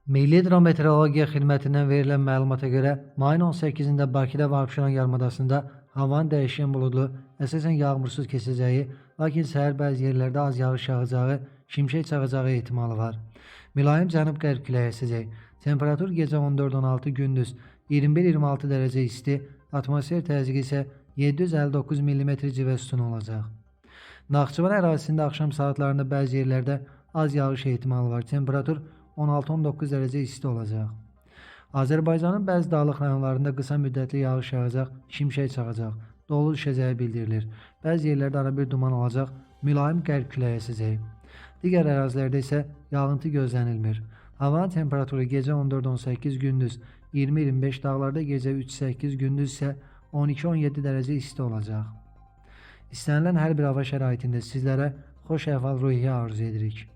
Milli Hidrometeorologiya Xidmətindən verilən məlumata görə, mayın 18-də Bakıda və Abşeron yarımadasında havanın dəyişkən buludlu, əsasən yağmursuz keçəcəyi, lakin səhər bəzi yerlərdə az yağış yağacağı, şimşək çaxacağı ehtimalı var. Mülayim cənub-qərb küləyi əsəcək. Temperatur gecə 14-16, gündüz 21-26 dərəcə isti, atmosfer təzyiqi isə 759 mm civə sütunu olacaq. Naxçıvan ərazisində axşam saatlarında bəzi yerlərdə az yağış ehtimalı var. Temperatur 16-19 dərəcə isti olacaq. Azərbaycanın bəzi dağlıq rayonlarında qısa müddətli yağış yağacaq, şimşək çaxacaq, dolu düşəcəyi bildirilir. Bəzi yerlərdə arabir duman olacaq, mülayim qərb küləyi əsəcək. Digər ərazilərdə isə yağıntı gözlənilmir. Havanın temperaturu gecə 14-18, gündüz 20-25, dağlarda gecə 3-8, gündüz isə 12-17 dərəcə isti olacaq. İstənilən hər bir hava şəraitində sizlərə xoş əhval-ruhiyyə arzu edirik.